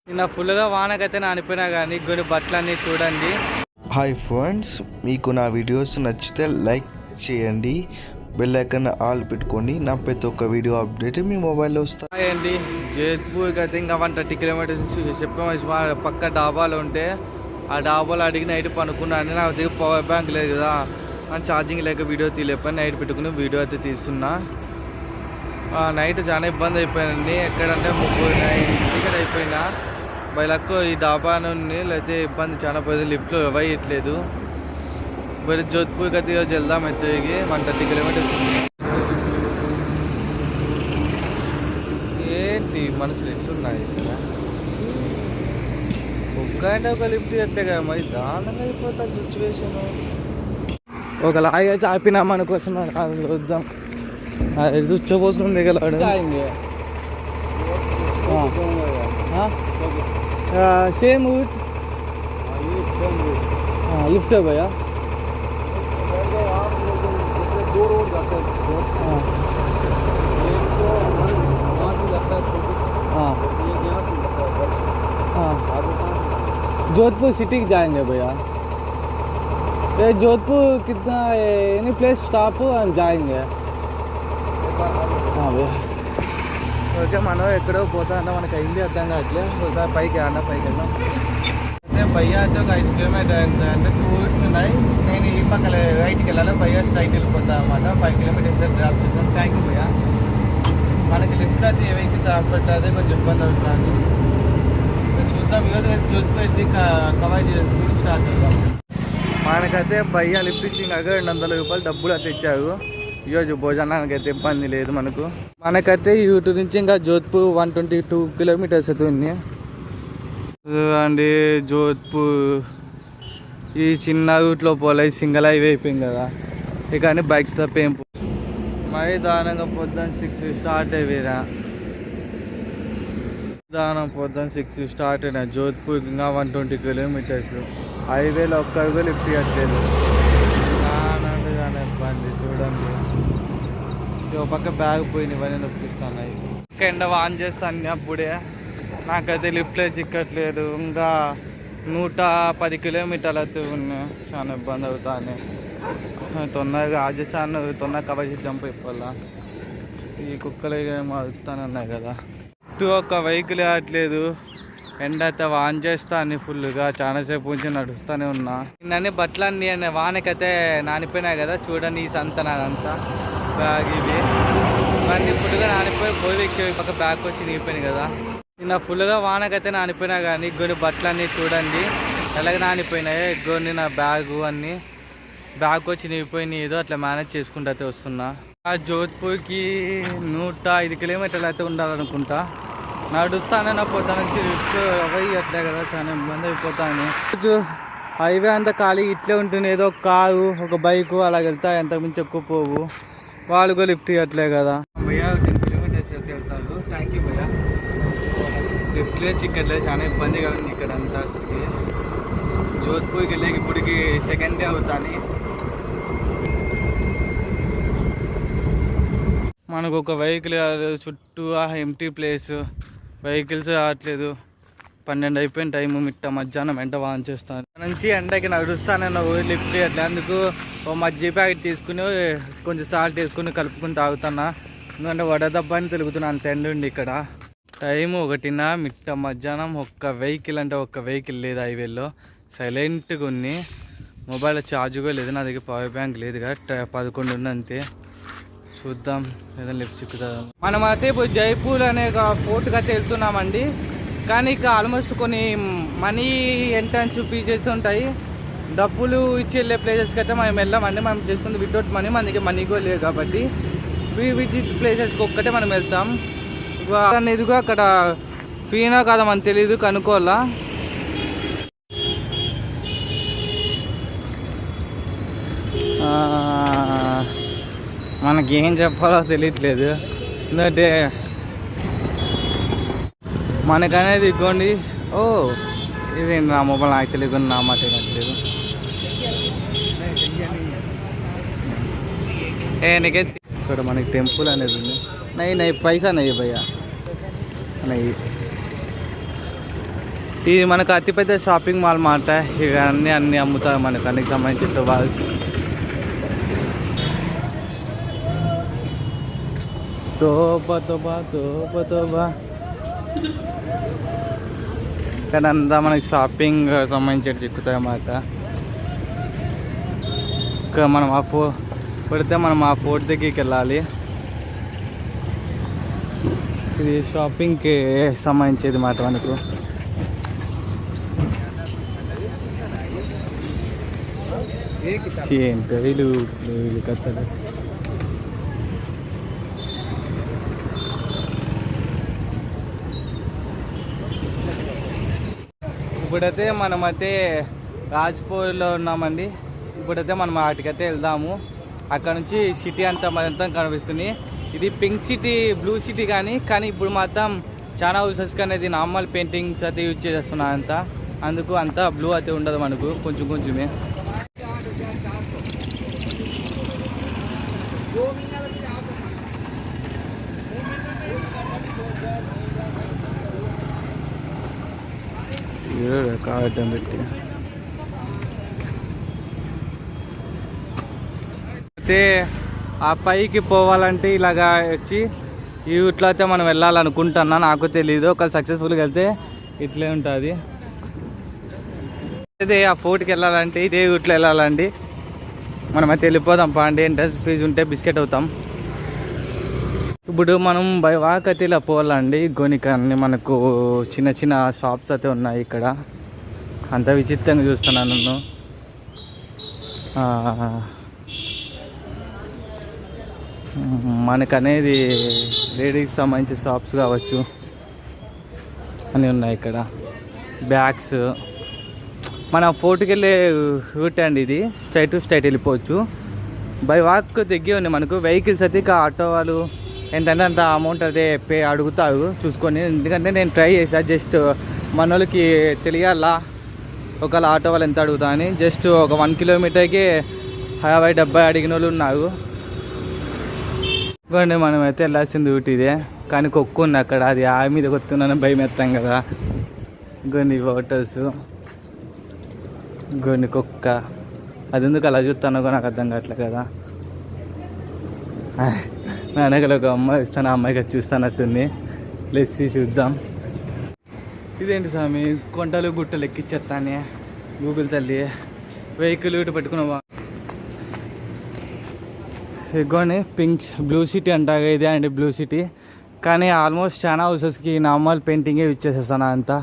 నిన్న ఫుల్గా వానకైతే నానిపోయినా కానీ కొన్ని బట్టలన్నీ చూడండి. హాయ్ ఫ్రెండ్స్, మీకు నా వీడియోస్ నచ్చితే లైక్ చేయండి, బెల్ ఐకాన్ ఆల్ పెట్టుకోండి. నా ప్రతి ఒక్క వీడియో అప్డేట్ మీ మొబైల్లో వస్తాయి అండి. జైపూర్కి అయితే ఇంకా 130 కిలోమీటర్స్ చెప్పాము. పక్క డాబాలు ఉంటే ఆ డాబాలో అడిగి నైట్ పనుకున్నాను. నా దగ్గర పవర్ బ్యాంక్ లేదు కదా, ఛార్జింగ్ లేక వీడియో తీయలేకపోయి నైట్ పెట్టుకుని వీడియో అయితే తీస్తున్నా. నైట్ చాలా ఇబ్బంది అయిపోయిందండి. ఎక్కడంటే చీకటి అయిపోయినా బయలకు ఈ డాబా నుండి లేకపోతే ఇబ్బంది చాలా పోయింది. లిఫ్ట్లో ఇవ్వట్లేదు. మరి జోధ్పూర్కి అయితే ఈరోజు వెళ్దాం. అయితే 130 కిలోమీటర్స్ ఉంది. ఏంటి మనుషులు ఎట్లున్నాయి ఇక్కడ? ఒక్కంటే ఒక లిఫ్ట్ కట్టే కదా, మరి దారుణంగా అయిపోతుంది సిచ్యువేషన్. ఒక లాగ్ అయితే ఆపినా మన కోసం వద్దాం. పోసుకుని దిగలాడు. सेम रूट लिफ्ट है भैया. दो रोड जाते हैं. हाँ हाँ जोधपुर सिटी जाएंगे भैया. ये जोधपुर कितना एनी प्लेस स्टॉप हम जाएंगे. हाँ भैया. ఓకే, మనం ఎక్కడో పోతా అంటే మనకు అయింది అర్థం కావట్లే. ఒకసారి పైకి వెళ్దాం. అయితే భయ్యా అయితే ఒక 5 కిలోమీటర్ అంటే 2 రూట్స్ ఉన్నాయి. నేను ఈ పక్కన రైట్కి వెళ్ళాలి, భయ్యా స్ట్రైట్ వెళ్ళిపోతా అన్నమాట. 5 కిలోమీటర్స్ డ్రాప్ చేస్తాను. థ్యాంక్ యూ భయ్యా. మనకి లిఫ్ట్ అయితే ఏ వెహికల్స్ ఆపట్లేదు, కొంచెం ఇబ్బంది అవుతుంది. చూద్దాం. ఈరోజు చూసి కవర్ చేసుకుని స్టార్ట్ అవుతాం. మనకైతే భయ్యా లిఫ్ట్ ఇచ్చి ఇంకా 200 రూపాయలు డబ్బులు అయితే ఇచ్చారు. ఈరోజు భోజనానికి అయితే ఇబ్బంది లేదు మనకైతే యూట్యూబ్ నుంచి ఇంకా జోధ్పూర్ 122 కిలోమీటర్స్ అయితే ఉంది అండి. జోధ్పూర్ ఈ చిన్న రూట్లో పోలే, సింగల్ హైవే అయిపోయింది కదా, ఇక అన్ని బైక్స్ తప్ప ఏం మరి దానంగా పొద్దున్న 6 స్టార్ట్ అయ్యేరా. పొద్దున్న 6 స్టార్ట్ అయినా జోధ్పూర్ ఇంకా 120 కిలోమీటర్స్. హైవేలో ఒక్క లిఫ్ట్ ఇవ్వట్లేదు. ఇబ్బంది చూడండి. ఒక పక్క బ్యాగ్ పోయిన ఇవన్నీ నొప్పిస్తున్నాయి. ఎండ ఆన్ చేస్తాను అప్పుడే. నాకైతే లిఫ్ట్లో చిక్కట్లేదు. ఇంకా 110 కిలోమీటర్లు అయితే ఉన్నాయి. చాలా ఇబ్బంది అవుతాను. తొందరగా ఆజేసాను, తొందరగా కవర్ చేసి జంప్ అయిపోవాలా. ఈ కుక్కలు ఏమో అడుగుతానే ఉన్నాయి కదా. ఒక్క వెహికల్ రావట్లేదు. ఎండ అయితే ఆన్ చేస్తాను ఫుల్గా. చాలాసేపు నుంచి నడుస్తూనే ఉన్నా. నిన్న బట్టలన్నీ వానకైతే నానిపోయినాయి కదా, చూడండి. ఈ సంత నాదంతా బ్యాగ్ ఇవి ఇవన్నీ ఫుల్గా నానిపోయి బోర్ ఎక్కి పక్క బ్యాగ్ వచ్చి నీగిపోయినాయి కదా. నిన్న ఫుల్గా వానకైతే నానిపోయినా కానీ కొన్ని బట్టలన్నీ చూడండి ఎలాగ నానిపోయినాయి. ఎగ్గొని నా బ్యాగు అన్నీ బ్యాగ్ వచ్చి నీగిపోయినాయి. ఏదో అట్లా మేనేజ్ చేసుకుంటూ అయితే వస్తున్నా. జోధ్పూర్కి 105 కిలోమీటర్లు అయితే ఉండాలనుకుంటా. నడుస్తానే నా పొద్దు నుంచి లిఫ్ట్ అట్లే కదా, చాలా ఇబ్బంది అయిపోతాను. హైవే అంతా ఖాళీ ఇట్లే ఉంటుంది. ఏదో ఒక కారు, ఒక బైకు అలా వెళ్తాయి, అంతకుమించి ఎక్కువ పోవు. వాళ్ళు కూడా లిఫ్ట్ ఇవ్వట్లే కదా. భయ్యా 10 కిలోమీటర్స్ అయితే వెళ్తారు. థ్యాంక్ యూ భయ్యా. లిఫ్ట్లే చిక్కట్లేదు, చాలా ఇబ్బందిగా ఉంది ఇక్కడ అంతా. జోధ్పూర్కి వెళ్ళాక ఇప్పటికి సెకండ్ డే అవుతాను. మనకు ఒక వెహికల్ చుట్టూ ఎంటీ ప్లేస్, వెహికల్స్ రావట్లేదు. 12 అయిపోయిన టైము, మధ్యాహ్నం ఎండ వాన్ చేస్తాను. నుంచి ఎండకి నడుస్తానన్న లిఫ్ట్ అట్లా. అందుకు ఓ మజ్జి ప్యాకెట్ తీసుకుని కొంచెం సాల్ట్ వేసుకుని కలుపుకుని తాగుతున్నా. ఎందుకంటే వడదబ్బా అని తెలుగుతున్నాను. అంత ఎండ ఉంది ఇక్కడ. టైము 1 మధ్యాహ్నం. ఒక్క వెహికల్ అంటే ఒక్క వెహికల్ లేదు హైవేలో. సైలెంట్గా ఉంది. మొబైల్ ఛార్జ్ కూడా లేదు. నా దగ్గర పవర్ బ్యాంక్ లేదు కదా, 11 ఉంది అంతే. చూద్దాం ఏదైనా లిఫ్ట్ చిక్కుతుందా. మనం అయితే ఇప్పుడు జైపూర్ అనే ఒక ఫోర్ట్కి అయితే వెళ్తున్నామండి. కానీ ఇక ఆల్మోస్ట్ కొన్ని మనీ ఎంట్రన్స్ ఫీజెస్ ఉంటాయి. డబ్బులు ఇచ్చి వెళ్ళే ప్లేసెస్కి అయితే మనం వెళ్ళామండి. మనం చేస్తుంది వితౌట్ మనీ, మన దగ్గర మనీ కూడా లేదు కాబట్టి ఫ్రీ విజిట్ ప్లేసెస్కి ఒక్కటే మనం వెళ్తాం. ఇదిగో అక్కడ ఫ్రీనా కాదా మనకు తెలీదు, కనుక్కోవాలా. మనకి ఏం చెప్పాలో తెలియట్లేదు. ఎందుకంటే మనకనేది ఇగోండి. ఓ ఇది నా మొబైల్ నాకు తెలియదు, నా మాట నచ్చలేదు. నీకే ఇక్కడ మనకి టెంపుల్ అనేది ఉంది. నై నై పైసా నయ్యి భయ్యా, నయ్యి ఇది మనకు అతిపెద్ద షాపింగ్ మాల్ మాట. ఇక అన్నీ అమ్ముతారు మనకు అన్నికి సంబంధించిన టొబాల్స్. తోబా కానీ అంతా మనకి షాపింగ్ సంబంధించి చిక్కుతాయి అన్నమాట. ఇంకా మనం పడితే మనం ఆ ఫోర్ట్ దగ్గరికి వెళ్ళాలి. ఇది షాపింగ్కి సంబంధించేది మాట మనకు. ఏంటో వీళ్ళు కథలు. ఇప్పుడైతే మనమైతే రాజ్పూర్లో ఉన్నామండి. ఇప్పుడైతే మనం వాటికైతే వెళ్దాము. అక్కడ నుంచి సిటీ అంతా మొత్తం కనిపిస్తుంది. ఇది పింక్ సిటీ, బ్లూ సిటీ కానీ ఇప్పుడు మాత్రం చాలా హౌసెస్కి అనేది నార్మల్ పెయింటింగ్స్ అయితే యూజ్ చేసేస్తున్నాయి అంతా. అందుకు అంతా బ్లూ అయితే ఉండదు మనకు, కొంచెమే. కావటం పెట్టి అయితే ఆ పైకి పోవాలంటే ఇలాగా వచ్చి ఈ రూట్లో అయితే మనం వెళ్ళాలనుకుంటున్నా. నాకు తెలీదు, ఒకవేళ సక్సెస్ఫుల్గా వెళ్తే ఇట్లే ఉంటుంది. అయితే ఆ ఫోర్ట్కి వెళ్ళాలంటే ఇదే రూట్లో వెళ్ళాలండి. మనమైతే వెళ్ళిపోదాం పాండి. ఎంట్రన్స్ ఫీజు ఉంటే బిస్కెట్ అవుతాం. ఇప్పుడు మనం బై వాక్ అయితే ఇలా పోవాలండి. గోనికన్ని మనకు చిన్న షాప్స్ అయితే ఉన్నాయి ఇక్కడ. అంత విచిత్రంగా చూస్తున్నాను నన్ను. మనకనేది లేడీస్కి సంబంధించిన షాప్స్ కావచ్చు అని ఉన్నాయి ఇక్కడ. బ్యాగ్స్ మన ఫోర్ట్కి వెళ్ళే రూట్ అండి ఇది. స్ట్రైట్ వెళ్ళిపోవచ్చు. బై వాక్ దగ్గర ఉంది మనకు. వెహికల్స్ అయితే ఇక ఆటో వాళ్ళు ఏంటంటే అంత అమౌంట్ అయితే అడుగుతారు చూసుకొని. ఎందుకంటే నేను ట్రై చేశాను, జస్ట్ మన వాళ్ళకి తెలియాలా ఒకవేళ ఆటో వాళ్ళు ఎంత అడుగుతా అని. జస్ట్ ఒక 1 కిలోమీటర్కి 60-70 అడిగిన వాళ్ళు ఉన్నారు. ఇవ్వండి మనమైతే వెళ్ళాల్సింది రూట్ ఇదే. కానీ కుక్క ఉంది అక్కడ, అది ఆ మీద కొత్తున్నాను భయం ఎత్తాం కదా. కొన్ని హోటల్స్, కొన్ని కుక్క, అది ఎందుకు అలా చూస్తానో నాకు అర్థం కావట్లే కదా. నా వెనకలు ఒక అమ్మాయి ఇస్తాను, ఆ అమ్మాయికి చూస్తానట్టుంది. లెస్సి చూద్దాం. ఇదేంటి స్వామి కొండలు గుట్టలు ఎక్కిచ్చేస్తానే గూగుల్ తల్లి. వెహికల్ ఇటు పెట్టుకున్నావా. ఇగోని పింక్ బ్లూ సిటీ అంటాగా, ఇదే అండి బ్లూ సిటీ. కానీ ఆల్మోస్ట్ చాలా హౌసెస్కి నార్మల్ పెయింటింగే యూజ్ చేసేస్తాను అంతా.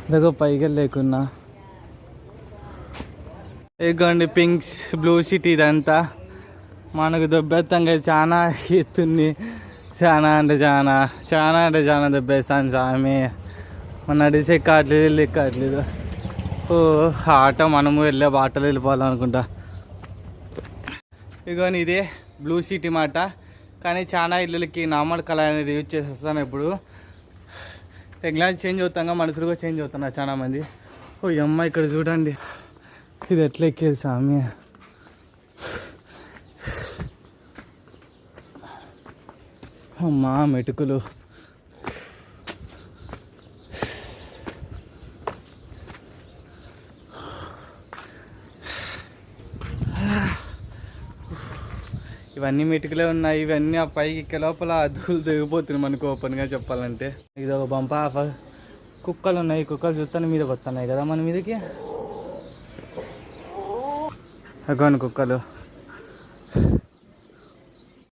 ఇదిగో పైకి లేకున్నా. ఇగోండి పింక్ బ్లూ సిటీ ఇదంతా. మనకు దెబ్బెత్తంగా చాలా ఎత్తుంది. చాలా దెబ్బేస్తాను స్వామి. మన నడిచే కావట్లేదు. ఓ ఆటో మనము వెళ్ళే ఆటోలో వెళ్ళిపోవాలనుకుంటా. ఇగోని ఇదే బ్లూ సిటీ మాట. కానీ చాలా ఇళ్ళకి నార్మల్ కలర్ అనేది యూజ్ చేసేస్తాను. ఇప్పుడు టెక్నాలజీ చేంజ్ అవుతాగా, మనుషులు కూడా చేంజ్ అవుతున్నారు చాలామంది. ఓ అమ్మ ఇక్కడ చూడండి, ఇది ఎట్లా ఎక్కేది స్వామి. అమ్మా మెటుకులు. ఇవన్నీ మెటుకులే ఉన్నాయి. ఇవన్నీ ఆ పైకి ఎక్కే లోపల అదులు దిగిపోతున్నాయి మనకు ఓపెన్గా చెప్పాలంటే. ఇది ఒక బంప కుక్కలు ఉన్నాయి. కుక్కలు చూస్తాను మీదకి వస్తున్నాయి కదా మన మీదకి. అగోని కుక్కలు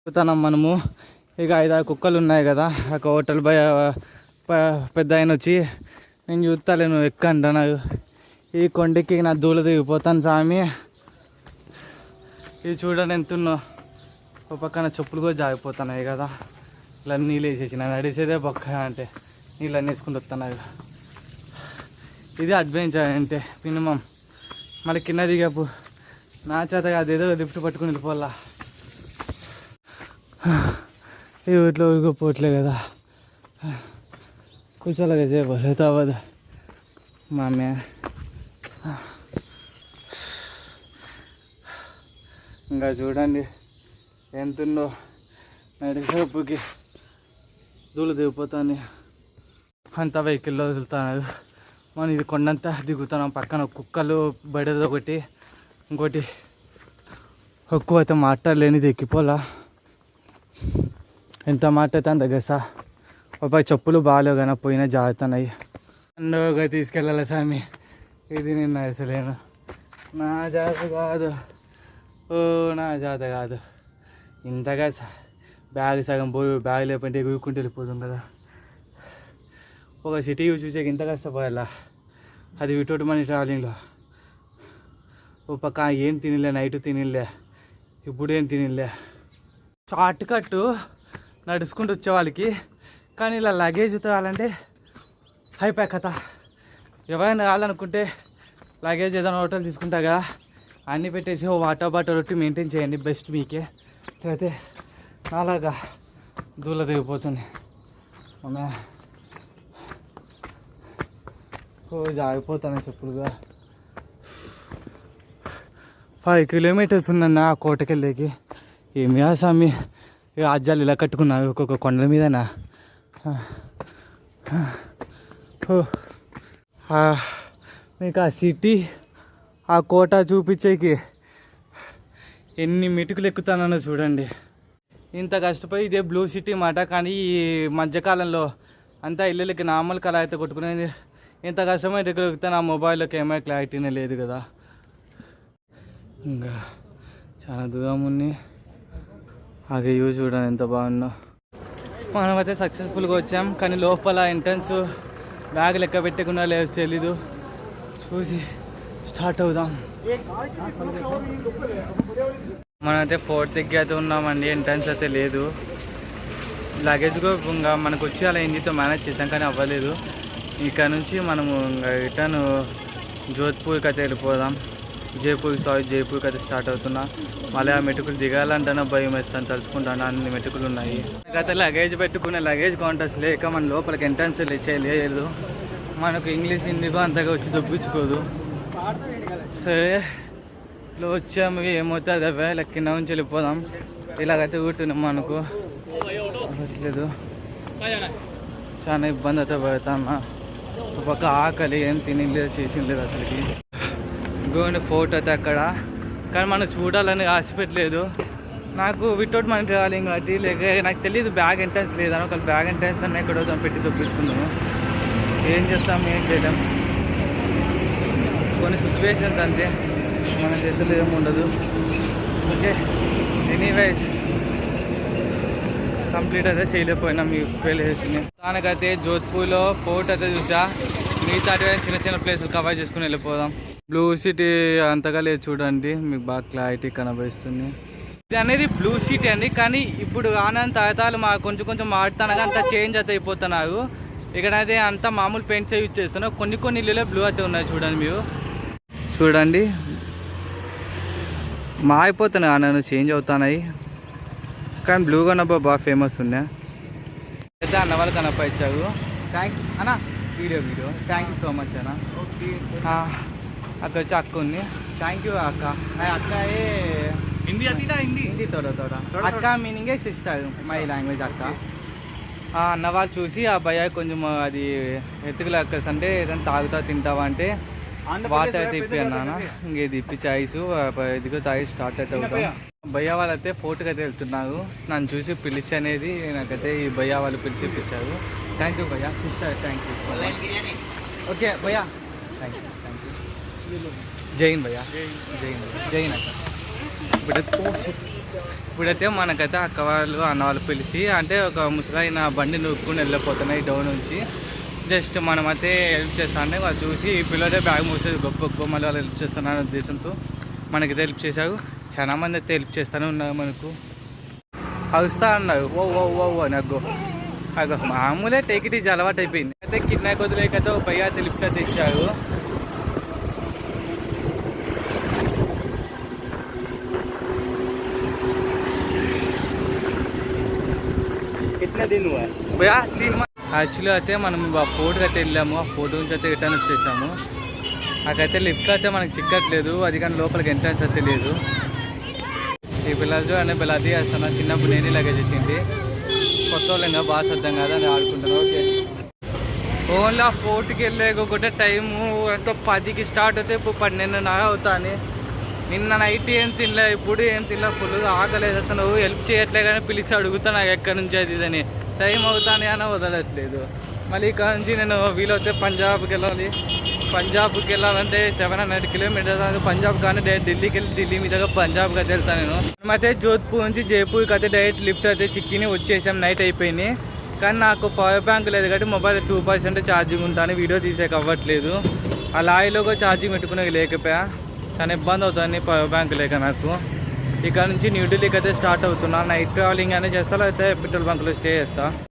చూస్తున్నాం మనము. ఇక 5-6 కుక్కలు ఉన్నాయి కదా. ఒక హోటల్ పెద్ద ఆయన వచ్చి నేను చూస్తాను ఎక్కంట. ఈ కొండకి నా దూల దిగిపోతాను స్వామి. ఇది చూడండి ఎంతున్నో. ఒక పక్కన చెప్పులు కూడా జాగిపోతున్నాయి కదా. ఇలా నీళ్ళు వేసేసిన నడిచేదే పక్క అంటే నీళ్ళన్నీ వేసుకుంటూ వస్తున్నాయి. ఇది అడ్వెంచర్ అంటే మినిమం. మళ్ళీ కింద దిగాపు నా చేత అదేదో లిఫ్ట్ పట్టుకుని వెళ్ళిపోవాలా. ఈ వీటిలో ఇగోపోవట్లే కదా. కూర్చోలాగా చేయలేదు అవ్వదు మా అమ్మ. ఇంకా చూడండి ఎంతుందో. నడిసేపుకి ధూళి దిగిపోతాను, అంత వెహికల్లో వదులుతాను. మనం ఇది కొండంతా దిగుతున్నాం. పక్కన కుక్కలు బయటది ఒకటి, ఇంకోటి ఎక్కువ అయితే మాట్లాడలేనిది ఎక్కిపోలా. ఎంత మాట్లాడితే అంత గసా. ఒక చెప్పులు బాగాలేవు కానీ పోయినా జాగ్రత్తన్నాయి. అండగా తీసుకెళ్ళాలి స్వామి. ఇది నిన్న అసలేను నా జాత కాదు, ఓ నా జాత కాదు. ఇంతగా బ్యాగ్ సగం పోయి బ్యాగ్ లేకుంటే ఎగురుకుంటూ వెళ్ళిపోతాం కదా. ఒక సిటీ చూసాక ఇంత కష్టపడాలా. అది వితౌట్ మనీ ట్రావెలింగ్లో. ఓ పక్క ఏం తినలే, నైట్ తినలే, ఇప్పుడు ఏం తినలే. షార్ట్ కట్ నడుచుకుంటూ వచ్చే వాళ్ళకి, కానీ ఇలా లగేజ్ కావాలంటే అయిపోయా కథ. ఎవరైనా కావాలనుకుంటే లగేజ్ ఏదైనా హోటల్ తీసుకుంటా కదా, అన్నీ పెట్టేసి ఓ వాటర్ బాటిల్ ఒకటి మెయింటైన్ చేయండి, బెస్ట్ మీకే. అయితే అలాగా దూల దిగిపోతుంది. ఓ జాగిపోతాను చెప్పులుగా. 5 కిలోమీటర్స్ ఉందన్న ఆ కోటకెళ్ళేకి. ఏమి స్వామి రాజ్యాలు ఇలా కట్టుకున్నావు ఒక్కొక్క కొండల మీదనా. మీకు ఆ సిటీ ఆ కోట చూపించేకి ఎన్ని మెటుకులు ఎక్కుతానో చూడండి. ఇంత కష్టపోయి ఇదే బ్లూ సిటీ మాట. కానీ ఈ మధ్యకాలంలో అంతా ఇళ్ళకి నార్మల్ కళ అయితే కొట్టుకునేది. ఇంత కష్టమైన ఎక్కుతా నా మొబైల్లో కెమెరా క్లారిటీనే లేదు కదా. ఇంకా చాలా దూరం ఉంది. అది వ్యూ చూడండి ఎంత బాగుందో. మనమైతే సక్సెస్ఫుల్గా వచ్చాం, కానీ లోపల ఎంట్రన్స్ బ్యాగ్ లెక్క పెట్టుకున్నా లేదు తెలీదు. చూసి స్టార్ట్ అవుదాం. మనమైతే 4th అయితే ఉన్నామండి. ఎంట్రన్స్ అయితే లేదు. లగేజ్ కూడా ఇంకా మనకు వచ్చి అలా హిందీతో మేనేజ్ చేసాం, కానీ అవ్వలేదు. ఇక్కడ నుంచి మనము ఇంకా రిటర్న్ జోధ్పూర్కి అయితే వెళ్ళిపోదాం. జైపూర్కి అయితే స్టార్ట్ అవుతున్నా. మళ్ళీ ఆ మెటుకులు దిగాలంటేనే భయం వేస్తాను, తలుచుకుంటాను. అన్ని మెటుకులు ఉన్నాయి. అయితే లగేజ్ పెట్టుకునే లగేజ్ కౌంటర్స్ లేక మన లోపలికి ఎంట్రన్స్ చేయలేదు. మనకు ఇంగ్లీష్ హిందీగా అంతగా వచ్చి దొబ్బించుకోదు. సరే లో వచ్చాము, ఏమవుతుంది అవే కింద నుంచి వెళ్ళిపోదాం. ఇలాగైతే కూర్చున్నాం, మనకు అవ్వట్లేదు. చాలా ఇబ్బంది అయితే పడతామా. ఒక పక్క ఆకలి, ఏం తినలేదు చేసింది అసలుకి. ఇంకోండి ఫోర్ట్ అయితే అక్కడ, కానీ మనం చూడాలని ఆశ పెట్టలేదు. నాకు వితౌట్ మనీ ట్రావెలింగ్ కాబట్టి లేక నాకు తెలియదు బ్యాగ్ ఎంట్రన్స్ లేదని. ఒక బ్యాగ్ ఎంట్రన్స్ అన్నీ ఎక్కడో పెట్టి తొప్పించుకున్నాము. ఏం చేస్తాం, ఏం చేయలేం. కొన్ని సిచ్యువేషన్స్ అంతే, మన చేతుల్లో ఏముండదు. ఓకే, ఎనీవేస్ కంప్లీట్ అయితే చేయలేకపోయినా మీ ప్లేస్ని. దానికైతే జోధ్పూర్లో ఫోర్ట్ అయితే చూసా. మిగతా చిన్న చిన్న ప్లేసులు కవర్ చేసుకుని వెళ్ళిపోదాం. బ్లూ సిటీ అంతగా లేదు చూడండి, మీకు బాగా క్లారిటీ కనబడుతుంది. ఇది అనేది బ్లూ సిటీ అండి, కానీ ఇప్పుడు ఆనంద తాతాలు మా కొంచెం కొంచెం మారుతానగా అంతా చేంజ్ అయితే అయిపోతున్నారు. ఇక్కడైతే అంతా మామూలు పెయింట్స్ యూజ్ చేస్తున్నారు. కొన్ని ఇల్లులో బ్లూ అయితే ఉన్నాయి చూడండి. మీరు చూడండి మారిపోతున్నాయి, ఆనంద చేంజ్ అవుతున్నాయి. కానీ బ్లూ కనప బాగా ఫేమస్ ఉన్నాయి. అయితే అన్న వాళ్ళు కనప ఇచ్చారు. థ్యాంక్ అన్న, video thank you so much అన్న. అక్కడ వచ్చి అక్క ఉంది. థ్యాంక్ యూ అక్క. అక్క హిందీ హిందీ తోడ అక్క మీనింగే సిస్టర్, మై లాంగ్వేజ్ అక్క. అన్న వాళ్ళు చూసి ఆ భయ్య కొంచెం అది ఎత్తుకులు అక్కసంటే ఏదైనా తాగుతా తింటావా అంటే వాటర్ అయితే ఇప్పి అన్నాను. ఇంక ఇది ఇప్పి చాయిస్ ఇదిగో తాగి స్టార్ట్ అయితే అవుతాం. భయ్య వాళ్ళు అయితే ఫోర్ట్కి అయితే వెళ్తున్నారు. నన్ను చూసి పిలిచి అనేది నాకైతే ఈ భయ్య వాళ్ళు పిలిచి ఇప్పించారు. థ్యాంక్ యూ భయ్య, సిస్టర్ థ్యాంక్ యూ. ఓకే భయ్య, థ్యాంక్ యూ. జైన్ భయ్య, జైన్ అక్క. ఇప్పుడైతే మనకైతే అక్క వాళ్ళు అన్న వాళ్ళు పిలిచి అంటే ఒక ముసలైన బండి నొక్కుని వెళ్ళిపోతున్నాయి డౌన్ నుంచి. జస్ట్ మనమైతే హెల్ప్ చేస్తానే వాళ్ళు చూసి పిల్లలే బ్యాగ్ మూసేది గొప్ప మళ్ళీ వాళ్ళు హెల్ప్ చేస్తున్నారనే ఉద్దేశంతో మనకైతే హెల్ప్ చేశారు. చాలా మంది అయితే హెల్ప్ చేస్తూనే ఉన్నారు. మనకు అరుస్తా అన్నారు ఓ ఓ ఓ అని అగ్గో మామూలే టేక్ ఇట్ ఈజ్ అలవాటు అయిపోయింది. అయితే కిడ్నా కొద్దిలేకైతే ఒక పైగా అయితే లిఫ్ట్ అయితే ఇచ్చారు. భయ్యా 3 months యాక్చువల్లీ అయితే మనం ఆ ఫోర్ట్కి అయితే వెళ్ళాము. ఆ ఫోర్ట్ నుంచి అయితే రిటర్న్ వచ్చేసాము. నాకైతే లిఫ్ట్ అయితే మనకు చిక్కట్లేదు, అది కానీ లోపలికి ఎంట్రన్స్ అయితే లేదు. ఈ పిల్లలు అనే పిల్లది వేస్తాను. చిన్నప్పుడు నేను ఇలాగే చేసింది. కొత్త వాళ్ళు ఇంకా బాగా సర్దాం కదా అని ఆడుకుంటాను. ఓకే, ఓన్లీ ఆ ఫోర్ట్కి వెళ్ళేకొకటే టైము ఎంతో 10కి స్టార్ట్ అయితే ఇప్పుడు 12:30 అవుతాని. నిన్న నైట్ ఏం తినలే, ఇప్పుడు ఏం తినలే, ఫుల్గా ఆకలేదు. అసలు హెల్ప్ చేయట్లే కానీ పిలిచి అడుగుతా నాకు ఎక్కడి నుంచి అది ఇదని. టైం అవుతానే అని వదలట్లేదు. మళ్ళీ ఇక్కడ నుంచి నేను వీలైతే పంజాబ్కి వెళ్ళాలి. పంజాబ్కి వెళ్ళాలంటే 700 కిలోమీటర్స్. పంజాబ్ కానీ డైరెక్ట్ ఢిల్లీకి వెళ్ళి ఢిల్లీ మీదుగా పంజాబ్కి అయితే వెళ్తాను నేను. అయితే జోధ్పూర్ నుంచి జైపూర్కి అయితే డైరెక్ట్ లిఫ్ట్ అయితే చిక్కిని వచ్చేసాం. నైట్ అయిపోయింది కానీ నాకు పవర్ బ్యాంక్ లేదు కాబట్టి మొబైల్ 2% ఛార్జింగ్ ఉంటాను. వీడియో తీసేకి అవ్వట్లేదు. ఆ లారీలోగా ఛార్జింగ్ పెట్టుకునే లేకపోయా, కానీ ఇబ్బంది అవుతుంది పవర్ బ్యాంక్ లేక నాకు. ఇక్కడ నుంచి న్యూఢిల్లీకి అయితే స్టార్ట్ అవుతున్నా. నైట్ ట్రావెలింగ్ అనేది చేస్తా, లేకపోతే పెట్రోల్ బంక్లో స్టే చేస్తా.